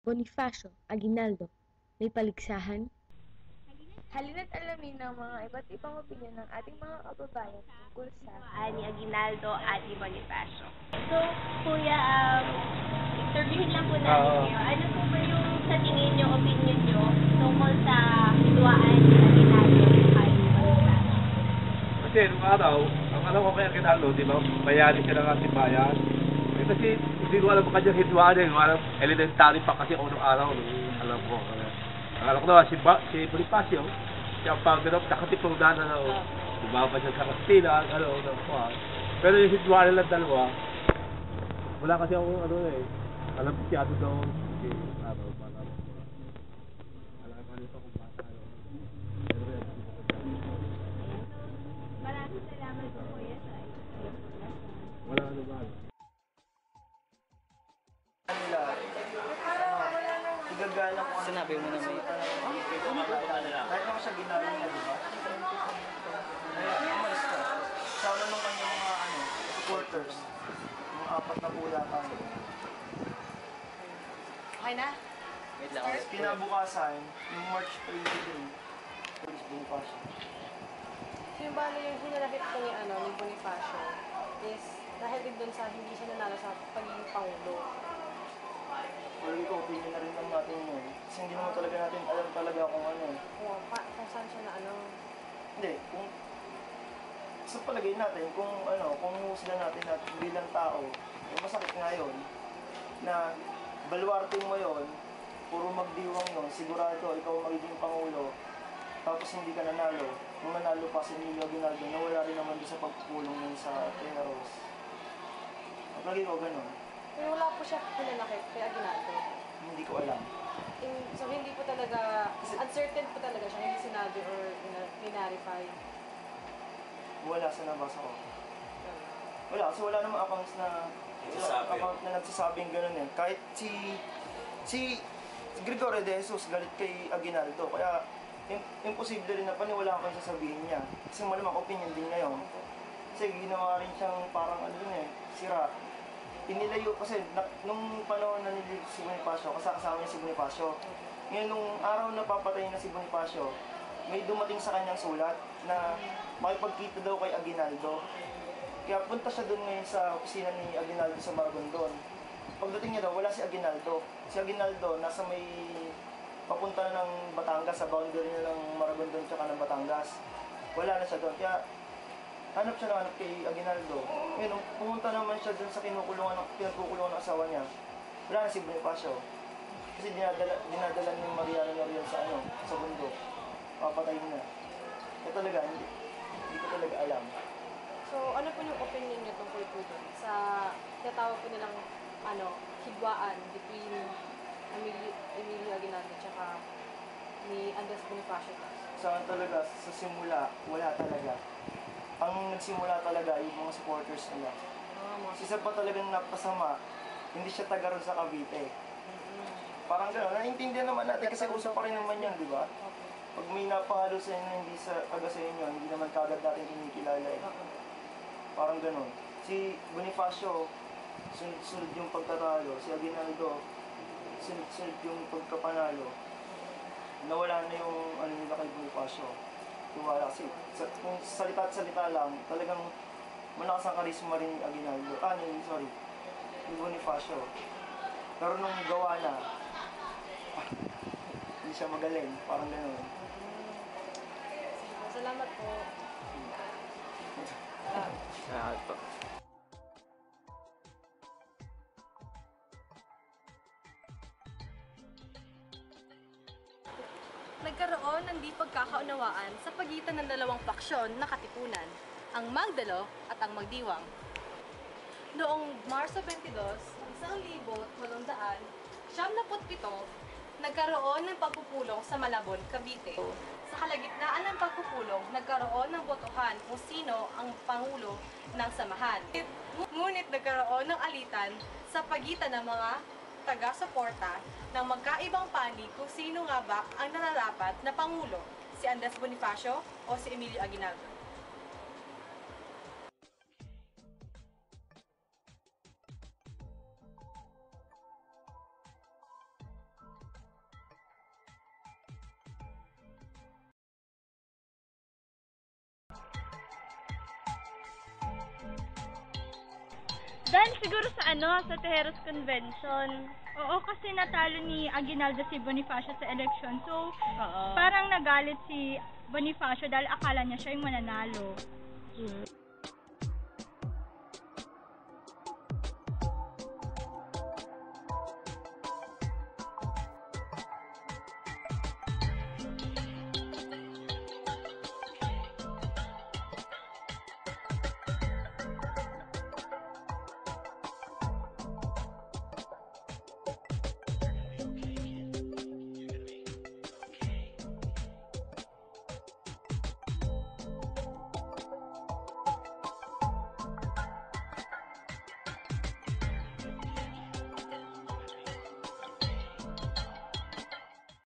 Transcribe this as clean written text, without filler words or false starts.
Bonifacio Aguinaldo. May paligsahan? Halina't alamin ng mga iba't ibang opinyon ng ating mga kababayan tungkol sa Ni Aguinaldo at ni Bonifacio. So, Kuya, interviewin lang po natin kayo. Ano po ba yung sa tingin nyo, opinion nyo tungkol sa hidwaan ni Aguinaldo at ni Bonifacio? Kasi nung araw, ang alam ko kay Aguinaldo, di ba, bayani siya ng ating bayan. Eh, kasi hindi ko alam ang kanyang hidwaan eh. Alam, elementary pa kasi unang araw. Alam ko. Alam ko naman, si Bonifacio, siya pag nakatipong dana na bumaba siya sa Castilla, pero yung hidwaan nilang dalawa, wala kasi ako, alam masyado daw, hindi, alam ka nito kung bata, Maraming salamat po, Kuya, sa wala ba? Igagalang ko sinabi mo na may kahit naman siya ginagawa niya, di ba? Kaya umalis ka. Sana nung kanyang mga supporters, yung 4 na pula tayo. Okay na? Wait lang. Kinabukasan, yung March 23, Police Bonifacio. Yung bali yung hinalapit ko ni Bonifacio is dahil din doon sa hindi siya nanalo sa pagiging pangulo. Pero ito, opinion na rin lang natin yun. Kasi hindi naman talaga natin alam talaga kung Kung saan siya Hindi, kung sa palagay natin, kung husga natin bilang tao, masakit nga yun, na baluarte mo yun, puro magdiwang yun, sigurado ikaw magiging pangulo, tapos hindi ka nanalo. Nung nanalo pa si Emilio Aguinaldo, nawala rin naman doon sa pagpulong nun sa Teros. Lagi ko ganun. Pero wala po siya pinanakit kay Aguinaldo. Hindi ko alam. So hindi po talaga, uncertain po talaga siya, hindi sinabi or clarify. Wala sa nabasa ko. Wala, kasi wala namang accounts na nagsasabing gano'n eh. Kahit si Gregorio de Jesus galit kay Aguinaldo, kaya imposible rin na paniwalaan ko yung sasabihin niya. Kasi malamang opinion din niya yun. Kasi ginawa rin siyang parang sira. Inilayo kasi nung panahon na nilig si Bonifacio, kasama niya si Bonifacio. Ngayon nung araw na papatay na si Bonifacio, may dumating sa kanyang sulat na makipagkita daw kay Aguinaldo. Kaya punta siya doon ngayon sa opisina ni Aguinaldo sa Maragondon. Pagdating niya daw, wala si Aguinaldo. Si Aguinaldo nasa may papunta ng Batangas, sa boundary na ng Maragondon tsaka ng Batangas. Wala na siya doon. Kaya hanap kay Aguinaldo. Ngayon, nung pumunta naman siya doon sa pinagkukulungan ng asawa niya, wala na si Bonifacio. Kasi dinadala ni Mariano Noriel sa bundok. Papatayin na. Kaya talaga, hindi ko talaga alam. So ano po yung opinion niyo tungkol po doon sa tinatawag po nilang hidwaan between Emilio Aguinaldo tsaka ni Andres Bonifacio? Sa talaga, sa simula, wala talaga. Ang nagsimula talaga yung mga supporters nila. Isa pa talagang napasama, hindi siya taga ron sa Cavite. Parang gano'n, naiintindihan naman natin kasi uso pa rin naman yan, di ba? Pag may napahalo sa inyo, hindi taga sa inyo, hindi naman kagad natin kinikilala eh. Parang gano'n. Si Bonifacio, sunod-sunod yung pagtatalo. Si Aguinaldo, sunod-sunod yung pagkapanalo. Nawala na yung nila kay Bonifacio. Wala kasi kung salita at salita lang, talagang malakas ang karisma rin ni Aguinaldo. Ni Bonifacio. Pero nung gawa na, hindi siya magaling. Parang gano'n. Salamat po. Salamat po. Nagkaroon ng di pagkakaunawaan sa pagitan ng dalawang paksyon na katipunan, ang Magdalo at ang Magdiwang. Noong Marso 22, 1877, nagkaroon ng pagpupulong sa Malabon, Cavite. Sa kalagitnaan ng pagpupulong, nagkaroon ng botohan kung sino ang pangulo ng samahan. Ngunit nagkaroon ng alitan sa pagitan ng mga taga-suporta ng magkaibang panig kung sino nga ba ang nararapat na pangulo, si Andres Bonifacio o si Emilio Aguinaldo. Dahil siguro sa sa Tejeros Convention. Oo, kasi natalo ni Aguinaldo si Bonifacio sa eleksyon. So, parang nagalit si Bonifacio dahil akala niya siya yung mananalo.